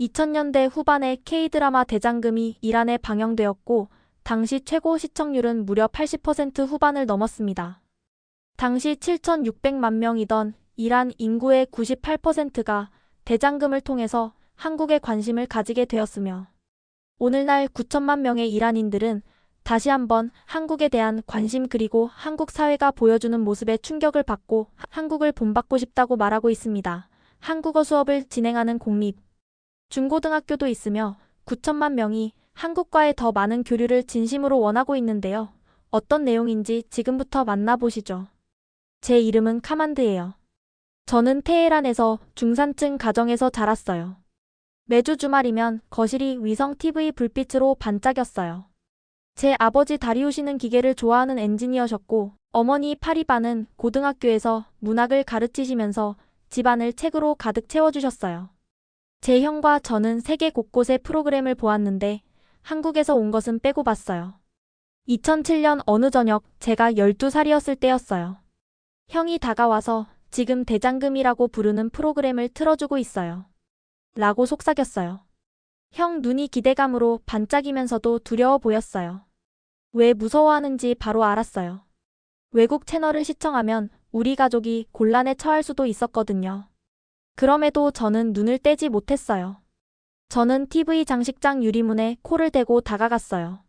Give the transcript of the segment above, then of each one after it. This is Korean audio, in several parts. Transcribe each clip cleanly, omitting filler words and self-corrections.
2000년대 후반에 K드라마 대장금이 이란에 방영되었고 당시 최고 시청률은 무려 80% 후반을 넘었습니다. 당시 7,600만 명이던 이란 인구의 98%가 대장금을 통해서 한국에 관심을 가지게 되었으며 오늘날 9천만 명의 이란인들은 다시 한번 한국에 대한 관심 그리고 한국 사회가 보여주는 모습에 충격을 받고 한국을 본받고 싶다고 말하고 있습니다. 한국어 수업을 진행하는 공립 중고등학교도 있으며 9천만 명이 한국과의 더 많은 교류를 진심으로 원하고 있는데요. 어떤 내용인지 지금부터 만나보시죠. 제 이름은 카만드예요. 저는 테헤란에서 중산층 가정에서 자랐어요. 매주 주말이면 거실이 위성 TV 불빛으로 반짝였어요. 제 아버지 다리우시는 기계를 좋아하는 엔지니어셨고 어머니 파리바는 고등학교에서 문학을 가르치시면서 집안을 책으로 가득 채워주셨어요. 제 형과 저는 세계 곳곳의 프로그램을 보았는데 한국에서 온 것은 빼고 봤어요. 2007년 어느 저녁 제가 12살이었을 때였어요. 형이 다가와서 지금 대장금이라고 부르는 프로그램을 틀어주고 있어요. 라고 속삭였어요. 형 눈이 기대감으로 반짝이면서도 두려워 보였어요. 왜 무서워하는지 바로 알았어요. 외국 채널을 시청하면 우리 가족이 곤란에 처할 수도 있었거든요. 그럼에도 저는 눈을 떼지 못했어요. 저는 TV 장식장 유리문에 코를 대고 다가갔어요.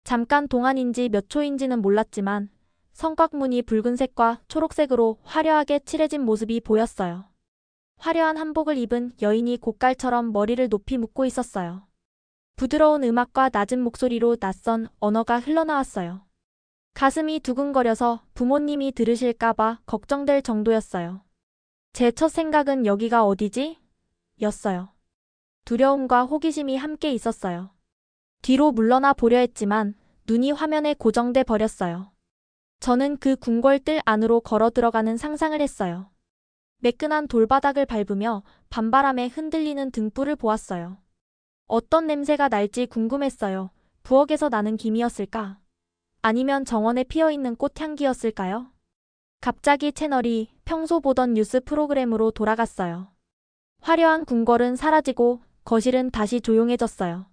잠깐 동안인지 몇 초인지는 몰랐지만 성곽문이 붉은색과 초록색으로 화려하게 칠해진 모습이 보였어요. 화려한 한복을 입은 여인이 곶갈처럼 머리를 높이 묶고 있었어요. 부드러운 음악과 낮은 목소리로 낯선 언어가 흘러나왔어요. 가슴이 두근거려서 부모님이 들으실까봐 걱정될 정도였어요. 제 첫 생각은 여기가 어디지? 였어요. 두려움과 호기심이 함께 있었어요. 뒤로 물러나 보려 했지만 눈이 화면에 고정돼 버렸어요. 저는 그 궁궐뜰 안으로 걸어 들어가는 상상을 했어요. 매끈한 돌바닥을 밟으며 밤바람에 흔들리는 등불을 보았어요. 어떤 냄새가 날지 궁금했어요. 부엌에서 나는 김이었을까? 아니면 정원에 피어있는 꽃향기였을까요? 갑자기 채널이 평소 보던 뉴스 프로그램으로 돌아갔어요. 화려한 궁궐은 사라지고 거실은 다시 조용해졌어요.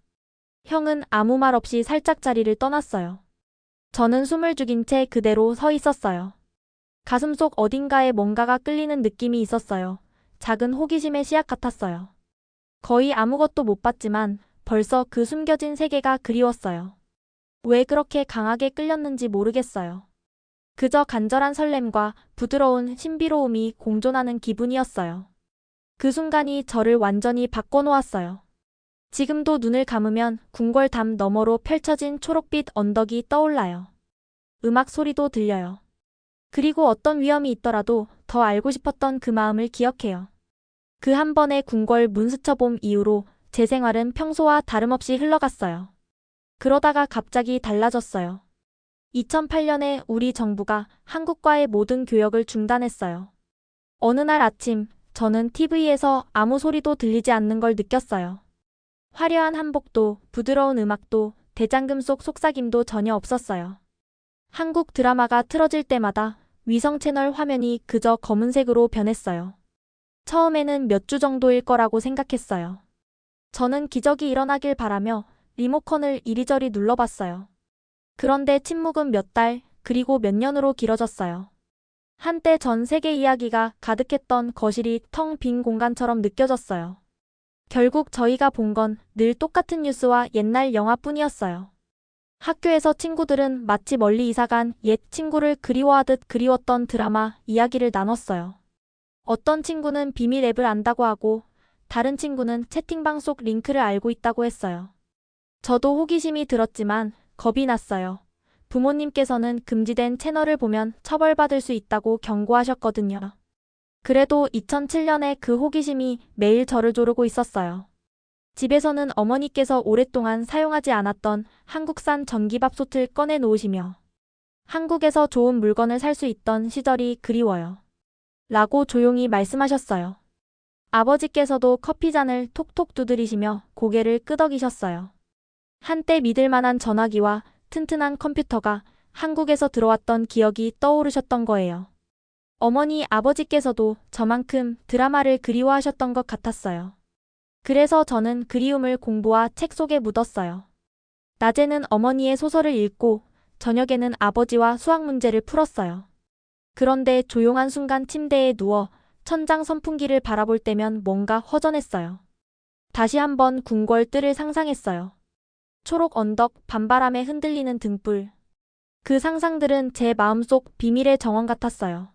형은 아무 말 없이 살짝 자리를 떠났어요. 저는 숨을 죽인 채 그대로 서 있었어요. 가슴속 어딘가에 뭔가가 끌리는 느낌이 있었어요. 작은 호기심의 씨앗 같았어요. 거의 아무것도 못 봤지만 벌써 그 숨겨진 세계가 그리웠어요. 왜 그렇게 강하게 끌렸는지 모르겠어요. 그저 간절한 설렘과 부드러운 신비로움이 공존하는 기분이었어요. 그 순간이 저를 완전히 바꿔놓았어요. 지금도 눈을 감으면 궁궐 담 너머로 펼쳐진 초록빛 언덕이 떠올라요. 음악 소리도 들려요. 그리고 어떤 위험이 있더라도 더 알고 싶었던 그 마음을 기억해요. 그 한 번의 궁궐 문스쳐봄 이후로 제 생활은 평소와 다름없이 흘러갔어요. 그러다가 갑자기 달라졌어요. 2008년에 우리 정부가 한국과의 모든 교역을 중단했어요. 어느 날 아침 저는 TV에서 아무 소리도 들리지 않는 걸 느꼈어요. 화려한 한복도 부드러운 음악도 대장금 속 속삭임도 전혀 없었어요. 한국 드라마가 틀어질 때마다 위성 채널 화면이 그저 검은색으로 변했어요. 처음에는 몇 주 정도일 거라고 생각했어요. 저는 기적이 일어나길 바라며 리모컨을 이리저리 눌러봤어요. 그런데 침묵은 몇 달, 그리고 몇 년으로 길어졌어요. 한때 전 세계 이야기가 가득했던 거실이 텅 빈 공간처럼 느껴졌어요. 결국 저희가 본 건 늘 똑같은 뉴스와 옛날 영화뿐이었어요. 학교에서 친구들은 마치 멀리 이사간 옛 친구를 그리워하듯 그리웠던 드라마 이야기를 나눴어요. 어떤 친구는 비밀 앱을 안다고 하고 다른 친구는 채팅방 속 링크를 알고 있다고 했어요. 저도 호기심이 들었지만 겁이 났어요. 부모님께서는 금지된 채널을 보면 처벌받을 수 있다고 경고하셨거든요. 그래도 2007년에 그 호기심이 매일 저를 조르고 있었어요. 집에서는 어머니께서 오랫동안 사용하지 않았던 한국산 전기밥솥을 꺼내 놓으시며 한국에서 좋은 물건을 살 수 있던 시절이 그리워요. 라고 조용히 말씀하셨어요. 아버지께서도 커피잔을 톡톡 두드리시며 고개를 끄덕이셨어요. 한때 믿을 만한 전화기와 튼튼한 컴퓨터가 한국에서 들어왔던 기억이 떠오르셨던 거예요. 어머니, 아버지께서도 저만큼 드라마를 그리워하셨던 것 같았어요. 그래서 저는 그리움을 공부와 책 속에 묻었어요. 낮에는 어머니의 소설을 읽고 저녁에는 아버지와 수학 문제를 풀었어요. 그런데 조용한 순간 침대에 누워 천장 선풍기를 바라볼 때면 뭔가 허전했어요. 다시 한번 궁궐 뜰을 상상했어요. 초록 언덕, 밤바람에 흔들리는 등불. 그 상상들은 제 마음속 비밀의 정원 같았어요.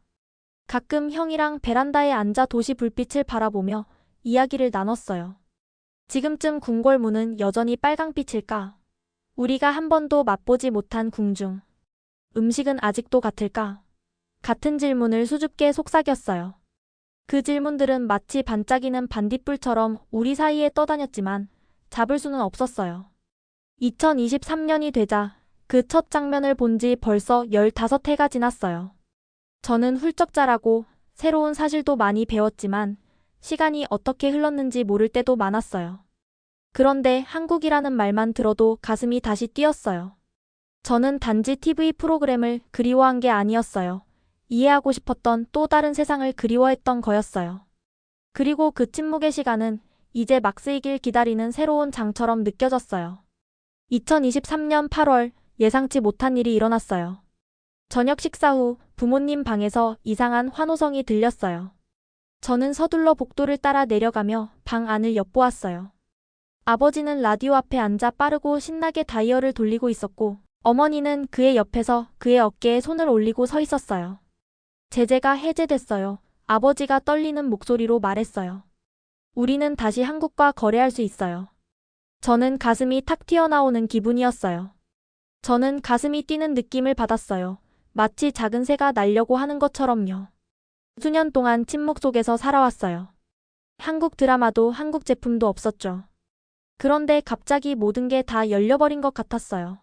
가끔 형이랑 베란다에 앉아 도시 불빛을 바라보며 이야기를 나눴어요. 지금쯤 궁궐 문은 여전히 빨강빛일까? 우리가 한 번도 맛보지 못한 궁중. 음식은 아직도 같을까? 같은 질문을 수줍게 속삭였어요. 그 질문들은 마치 반짝이는 반딧불처럼 우리 사이에 떠다녔지만 잡을 수는 없었어요. 2023년이 되자 그 첫 장면을 본 지 벌써 15해가 지났어요. 저는 훌쩍 자라고 새로운 사실도 많이 배웠지만 시간이 어떻게 흘렀는지 모를 때도 많았어요. 그런데 한국이라는 말만 들어도 가슴이 다시 뛰었어요. 저는 단지 TV 프로그램을 그리워한 게 아니었어요. 이해하고 싶었던 또 다른 세상을 그리워했던 거였어요. 그리고 그 침묵의 시간은 이제 막 쓰이길 기다리는 새로운 장처럼 느껴졌어요. 2023년 8월 예상치 못한 일이 일어났어요. 저녁 식사 후 부모님 방에서 이상한 환호성이 들렸어요. 저는 서둘러 복도를 따라 내려가며 방 안을 엿보았어요. 아버지는 라디오 앞에 앉아 빠르고 신나게 다이얼을 돌리고 있었고 어머니는 그의 옆에서 그의 어깨에 손을 올리고 서 있었어요. 제재가 해제됐어요. 아버지가 떨리는 목소리로 말했어요. 우리는 다시 한국과 거래할 수 있어요. 저는 가슴이 탁 튀어나오는 기분이었어요. 저는 가슴이 뛰는 느낌을 받았어요. 마치 작은 새가 날려고 하는 것처럼요. 수년 동안 침묵 속에서 살아왔어요. 한국 드라마도 한국 제품도 없었죠. 그런데 갑자기 모든 게 다 열려버린 것 같았어요.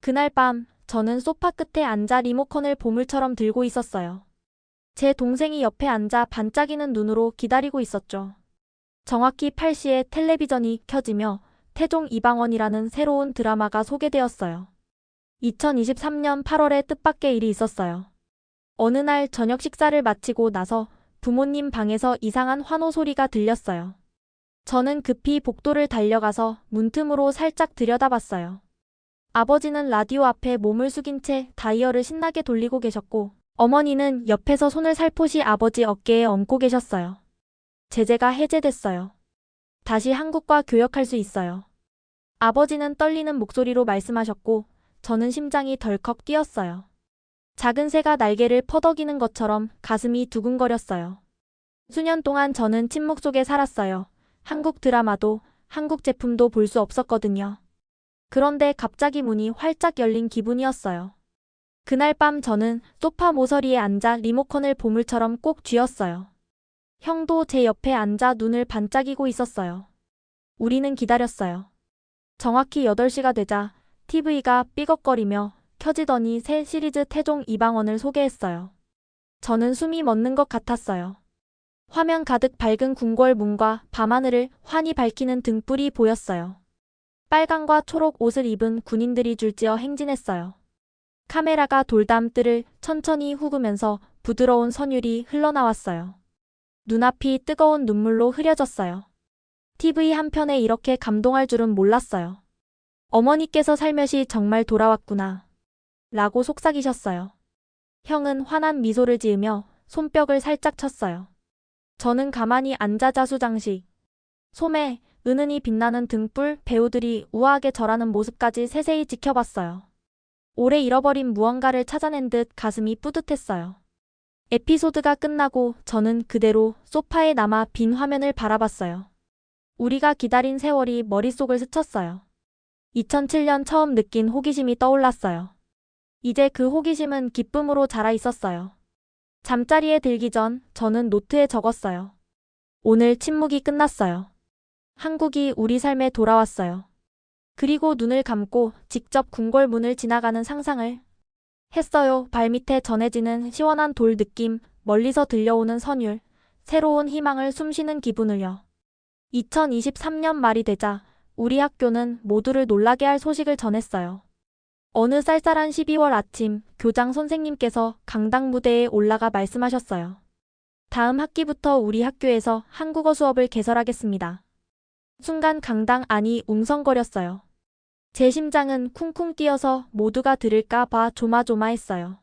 그날 밤 저는 소파 끝에 앉아 리모컨을 보물처럼 들고 있었어요. 제 동생이 옆에 앉아 반짝이는 눈으로 기다리고 있었죠. 정확히 8시에 텔레비전이 켜지며 태종 이방원이라는 새로운 드라마가 소개되었어요. 2023년 8월에 뜻밖의 일이 있었어요. 어느 날 저녁 식사를 마치고 나서 부모님 방에서 이상한 환호 소리가 들렸어요. 저는 급히 복도를 달려가서 문틈으로 살짝 들여다봤어요. 아버지는 라디오 앞에 몸을 숙인 채 다이얼을 신나게 돌리고 계셨고 어머니는 옆에서 손을 살포시 아버지 어깨에 얹고 계셨어요. 제재가 해제됐어요. 다시 한국과 교역할 수 있어요. 아버지는 떨리는 목소리로 말씀하셨고 저는 심장이 덜컥 뛰었어요. 작은 새가 날개를 퍼덕이는 것처럼 가슴이 두근거렸어요. 수년 동안 저는 침묵 속에 살았어요. 한국 드라마도 한국 제품도 볼 수 없었거든요. 그런데 갑자기 문이 활짝 열린 기분이었어요. 그날 밤 저는 소파 모서리에 앉아 리모컨을 보물처럼 꼭 쥐었어요. 형도 제 옆에 앉아 눈을 반짝이고 있었어요. 우리는 기다렸어요. 정확히 8시가 되자 TV가 삐걱거리며 켜지더니 새 시리즈 태종 이방원을 소개했어요. 저는 숨이 멎는 것 같았어요. 화면 가득 밝은 궁궐 문과 밤하늘을 환히 밝히는 등불이 보였어요. 빨강과 초록 옷을 입은 군인들이 줄지어 행진했어요. 카메라가 돌담뜰을 천천히 후으면서 부드러운 선율이 흘러나왔어요. 눈앞이 뜨거운 눈물로 흐려졌어요. TV 한편에 이렇게 감동할 줄은 몰랐어요. 어머니께서 살며시 정말 돌아왔구나. 라고 속삭이셨어요. 형은 환한 미소를 지으며 손뼉을 살짝 쳤어요. 저는 가만히 앉아 자수장식. 소매, 은은히 빛나는 등불, 배우들이 우아하게 절하는 모습까지 세세히 지켜봤어요. 오래 잃어버린 무언가를 찾아낸 듯 가슴이 뿌듯했어요. 에피소드가 끝나고 저는 그대로 소파에 남아 빈 화면을 바라봤어요. 우리가 기다린 세월이 머릿속을 스쳤어요. 2007년 처음 느낀 호기심이 떠올랐어요. 이제 그 호기심은 기쁨으로 자라 있었어요. 잠자리에 들기 전 저는 노트에 적었어요. 오늘 침묵이 끝났어요. 한국이 우리 삶에 돌아왔어요. 그리고 눈을 감고 직접 궁궐 문을 지나가는 상상을 했어요. 발밑에 전해지는 시원한 돌 느낌, 멀리서 들려오는 선율, 새로운 희망을 숨쉬는 기분을요. 2023년 말이 되자 우리 학교는 모두를 놀라게 할 소식을 전했어요. 어느 쌀쌀한 12월 아침 교장 선생님께서 강당 무대에 올라가 말씀하셨어요. 다음 학기부터 우리 학교에서 한국어 수업을 개설하겠습니다. 순간 강당 안이 웅성거렸어요. 제 심장은 쿵쿵 뛰어서 모두가 들을까 봐 조마조마했어요.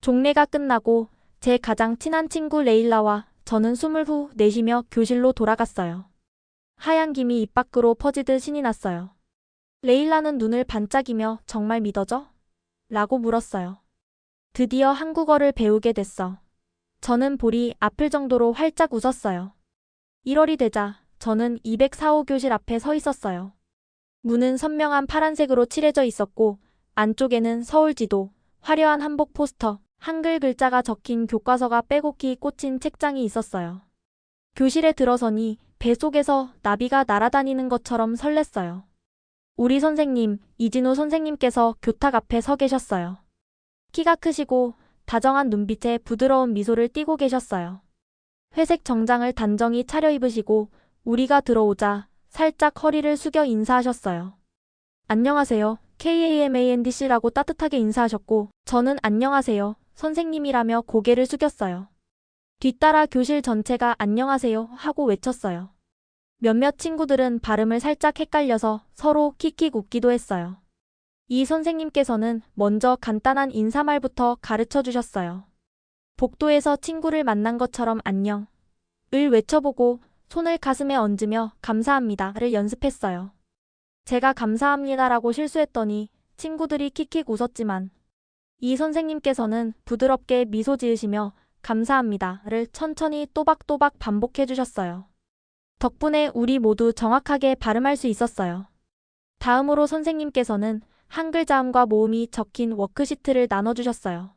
종례가 끝나고 제 가장 친한 친구 레일라와 저는 숨을 후 내쉬며 교실로 돌아갔어요. 하얀 김이 입 밖으로 퍼지듯 신이 났어요. 레일라는 눈을 반짝이며 정말 믿어져? 라고 물었어요. 드디어 한국어를 배우게 됐어. 저는 볼이 아플 정도로 활짝 웃었어요. 1월이 되자 저는 204호 교실 앞에 서 있었어요. 문은 선명한 파란색으로 칠해져 있었고 안쪽에는 서울지도, 화려한 한복 포스터, 한글 글자가 적힌 교과서가 빼곡히 꽂힌 책장이 있었어요. 교실에 들어서니 뱃속에서 나비가 날아다니는 것처럼 설렜어요. 우리 선생님, 이진우 선생님께서 교탁 앞에 서 계셨어요. 키가 크시고 다정한 눈빛에 부드러운 미소를 띠고 계셨어요. 회색 정장을 단정히 차려입으시고 우리가 들어오자 살짝 허리를 숙여 인사하셨어요. 안녕하세요. KAMANDC라고 따뜻하게 인사하셨고 저는 안녕하세요. 선생님이라며 고개를 숙였어요. 뒤따라 교실 전체가 안녕하세요 하고 외쳤어요. 몇몇 친구들은 발음을 살짝 헷갈려서 서로 킥킥 웃기도 했어요. 이 선생님께서는 먼저 간단한 인사말부터 가르쳐 주셨어요. 복도에서 친구를 만난 것처럼 안녕 을 외쳐보고 손을 가슴에 얹으며 감사합니다를 연습했어요. 제가 감사합니다라고 실수했더니 친구들이 킥킥 웃었지만 이 선생님께서는 부드럽게 미소 지으시며 감사합니다를 천천히 또박또박 반복해 주셨어요. 덕분에 우리 모두 정확하게 발음할 수 있었어요. 다음으로 선생님께서는 한글 자음과 모음이 적힌 워크시트를 나눠주셨어요.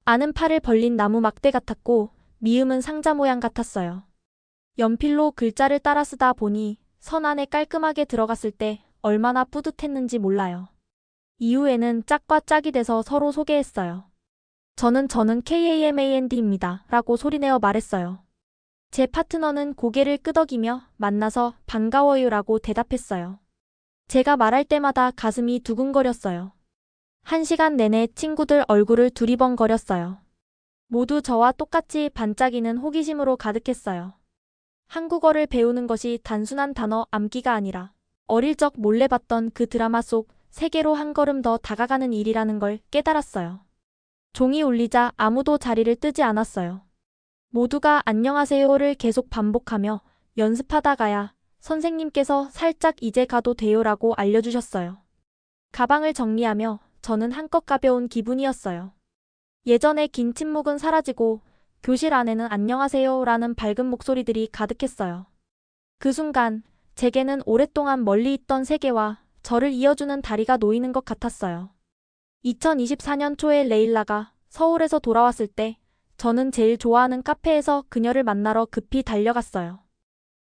아는 팔을 벌린 나무 막대 같았고 미음은 상자 모양 같았어요. 연필로 글자를 따라 쓰다 보니 선 안에 깔끔하게 들어갔을 때 얼마나 뿌듯했는지 몰라요. 이후에는 짝과 짝이 돼서 서로 소개했어요. 저는 KAMAND입니다 라고 소리내어 말했어요. 제 파트너는 고개를 끄덕이며 만나서 반가워요 라고 대답했어요. 제가 말할 때마다 가슴이 두근거렸어요. 1시간 내내 친구들 얼굴을 두리번거렸어요. 모두 저와 똑같이 반짝이는 호기심으로 가득했어요. 한국어를 배우는 것이 단순한 단어 암기가 아니라 어릴 적 몰래 봤던 그 드라마 속 세계로 한 걸음 더 다가가는 일이라는 걸 깨달았어요. 종이 울리자 아무도 자리를 뜨지 않았어요. 모두가 안녕하세요를 계속 반복하며 연습하다가야 선생님께서 살짝 이제 가도 돼요라고 알려주셨어요. 가방을 정리하며 저는 한껏 가벼운 기분이었어요. 예전의 긴 침묵은 사라지고 교실 안에는 안녕하세요라는 밝은 목소리들이 가득했어요. 그 순간 제게는 오랫동안 멀리 있던 세계와 저를 이어주는 다리가 놓이는 것 같았어요. 2024년 초에 레일라가 서울에서 돌아왔을 때 저는 제일 좋아하는 카페에서 그녀를 만나러 급히 달려갔어요.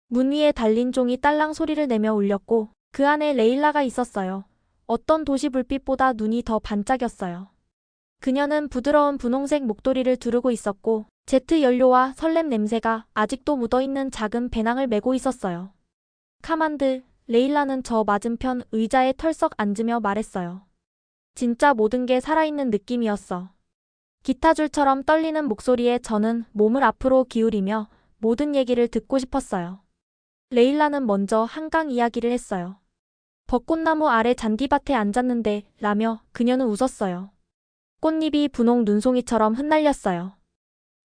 문 위에 달린 종이 딸랑 소리를 내며 울렸고 그 안에 레일라가 있었어요. 어떤 도시 불빛보다 눈이 더 반짝였어요. 그녀는 부드러운 분홍색 목도리를 두르고 있었고 제트 연료와 설렘 냄새가 아직도 묻어있는 작은 배낭을 메고 있었어요. 카만드, 레일라는 저 맞은편 의자에 털썩 앉으며 말했어요. 진짜 모든 게 살아있는 느낌이었어. 기타줄처럼 떨리는 목소리에 저는 몸을 앞으로 기울이며 모든 얘기를 듣고 싶었어요. 레일라는 먼저 한강 이야기를 했어요. 벚꽃나무 아래 잔디밭에 앉았는데 라며 그녀는 웃었어요. 꽃잎이 분홍 눈송이처럼 흩날렸어요.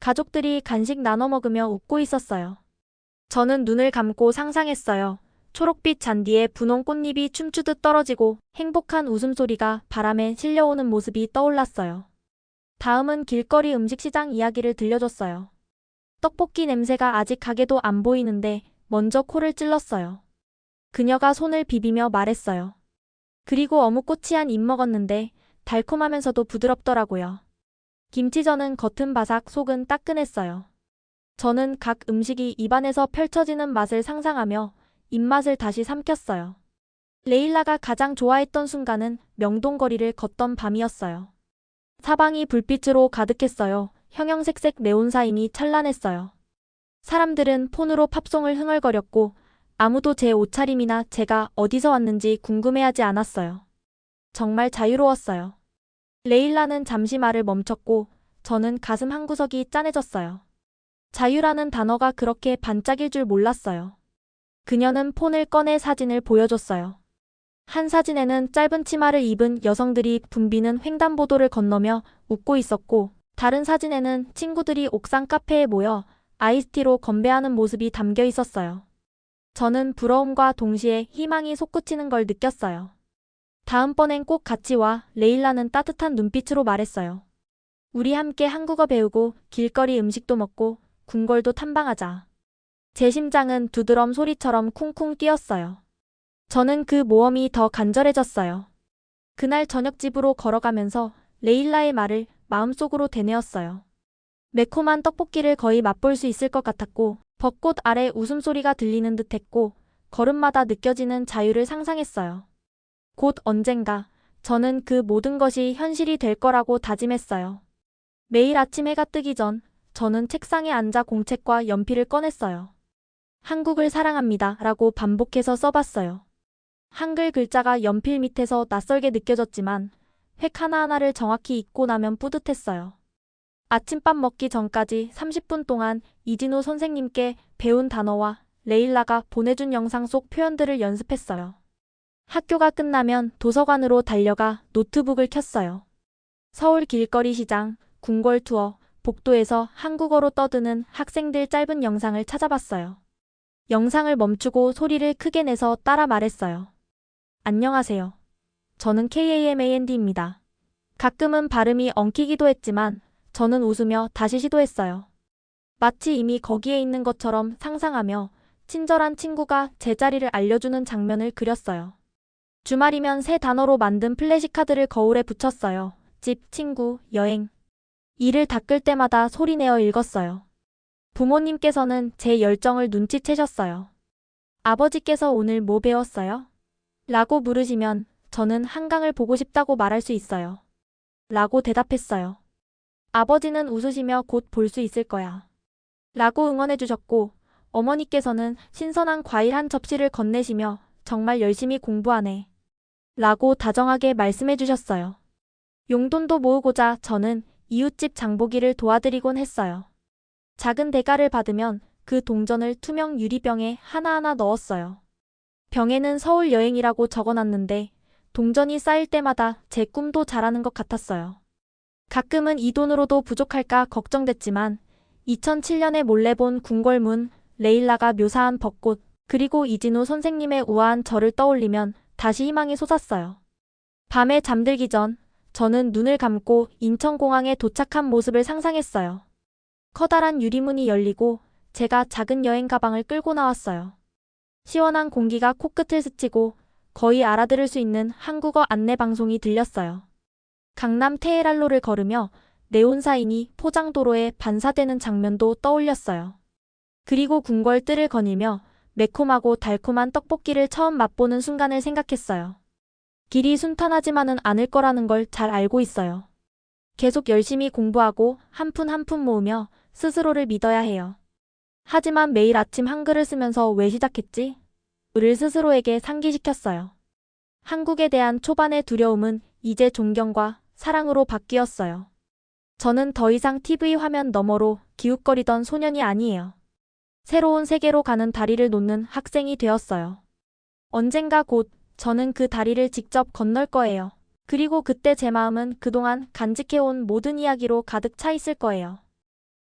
가족들이 간식 나눠 먹으며 웃고 있었어요. 저는 눈을 감고 상상했어요. 초록빛 잔디에 분홍 꽃잎이 춤추듯 떨어지고 행복한 웃음소리가 바람에 실려오는 모습이 떠올랐어요. 다음은 길거리 음식시장 이야기를 들려줬어요. 떡볶이 냄새가 아직 가게도 안 보이는데 먼저 코를 찔렀어요. 그녀가 손을 비비며 말했어요. 그리고 어묵꼬치 한 입 먹었는데 달콤하면서도 부드럽더라고요. 김치전은 겉은 바삭 속은 따끈했어요. 저는 각 음식이 입안에서 펼쳐지는 맛을 상상하며 입맛을 다시 삼켰어요. 레일라가 가장 좋아했던 순간은 명동거리를 걷던 밤이었어요. 사방이 불빛으로 가득했어요. 형형색색 네온사인이 찬란했어요. 사람들은 폰으로 팝송을 흥얼거렸고 아무도 제 옷차림이나 제가 어디서 왔는지 궁금해하지 않았어요. 정말 자유로웠어요. 레일라는 잠시 말을 멈췄고 저는 가슴 한구석이 짠해졌어요. 자유라는 단어가 그렇게 반짝일 줄 몰랐어요. 그녀는 폰을 꺼내 사진을 보여줬어요. 한 사진에는 짧은 치마를 입은 여성들이 붐비는 횡단보도를 건너며 웃고 있었고, 다른 사진에는 친구들이 옥상 카페에 모여 아이스티로 건배하는 모습이 담겨 있었어요. 저는 부러움과 동시에 희망이 솟구치는 걸 느꼈어요. 다음번엔 꼭 같이 와, 레일라는 따뜻한 눈빛으로 말했어요. 우리 함께 한국어 배우고 길거리 음식도 먹고 궁궐도 탐방하자. 제 심장은 두드럼 소리처럼 쿵쿵 뛰었어요. 저는 그 모험이 더 간절해졌어요. 그날 저녁 집으로 걸어가면서 레일라의 말을 마음속으로 되뇌었어요. 매콤한 떡볶이를 거의 맛볼 수 있을 것 같았고, 벚꽃 아래 웃음소리가 들리는 듯했고, 걸음마다 느껴지는 자유를 상상했어요. 곧 언젠가 저는 그 모든 것이 현실이 될 거라고 다짐했어요. 매일 아침 해가 뜨기 전 저는 책상에 앉아 공책과 연필을 꺼냈어요. 한국을 사랑합니다 라고 반복해서 써봤어요. 한글 글자가 연필 밑에서 낯설게 느껴졌지만 획 하나하나를 정확히 읽고 나면 뿌듯했어요. 아침밥 먹기 전까지 30분 동안 이진우 선생님께 배운 단어와 레일라가 보내준 영상 속 표현들을 연습했어요. 학교가 끝나면 도서관으로 달려가 노트북을 켰어요. 서울 길거리 시장, 궁궐 투어, 복도에서 한국어로 떠드는 학생들 짧은 영상을 찾아봤어요. 영상을 멈추고 소리를 크게 내서 따라 말했어요. 안녕하세요. 저는 KAMAND입니다. 가끔은 발음이 엉키기도 했지만 저는 웃으며 다시 시도했어요. 마치 이미 거기에 있는 것처럼 상상하며 친절한 친구가 제 자리를 알려주는 장면을 그렸어요. 주말이면 새 단어로 만든 플래시카드를 거울에 붙였어요. 집, 친구, 여행. 이를 닦을 때마다 소리내어 읽었어요. 부모님께서는 제 열정을 눈치채셨어요. 아버지께서 오늘 뭐 배웠어요? 라고 물으시면 저는 한강을 보고 싶다고 말할 수 있어요. 라고 대답했어요. 아버지는 웃으시며 곧 볼 수 있을 거야. 라고 응원해 주셨고, 어머니께서는 신선한 과일 한 접시를 건네시며 정말 열심히 공부하네. 라고 다정하게 말씀해 주셨어요. 용돈도 모으고자 저는 이웃집 장보기를 도와드리곤 했어요. 작은 대가를 받으면 그 동전을 투명 유리병에 하나하나 넣었어요. 병에는 서울 여행이라고 적어놨는데 동전이 쌓일 때마다 제 꿈도 자라는 것 같았어요. 가끔은 이 돈으로도 부족할까 걱정됐지만 2007년에 몰래 본 궁궐문, 레일라가 묘사한 벚꽃, 그리고 이진우 선생님의 우아한 저를 떠올리면 다시 희망이 솟았어요. 밤에 잠들기 전 저는 눈을 감고 인천공항에 도착한 모습을 상상했어요. 커다란 유리문이 열리고 제가 작은 여행 가방을 끌고 나왔어요. 시원한 공기가 코끝을 스치고 거의 알아들을 수 있는 한국어 안내 방송이 들렸어요. 강남 테헤랄로를 걸으며 네온사인이 포장도로에 반사되는 장면도 떠올렸어요. 그리고 궁궐 뜰을 거닐며 매콤하고 달콤한 떡볶이를 처음 맛보는 순간을 생각했어요. 길이 순탄하지만은 않을 거라는 걸 잘 알고 있어요. 계속 열심히 공부하고 한 푼 한 푼 모으며 스스로를 믿어야 해요. 하지만 매일 아침 한글을 쓰면서 왜 시작했지? 를 스스로에게 상기시켰어요. 한국에 대한 초반의 두려움은 이제 존경과 사랑으로 바뀌었어요. 저는 더 이상 TV 화면 너머로 기웃거리던 소년이 아니에요. 새로운 세계로 가는 다리를 놓는 학생이 되었어요. 언젠가 곧 저는 그 다리를 직접 건널 거예요. 그리고 그때 제 마음은 그동안 간직해온 모든 이야기로 가득 차 있을 거예요.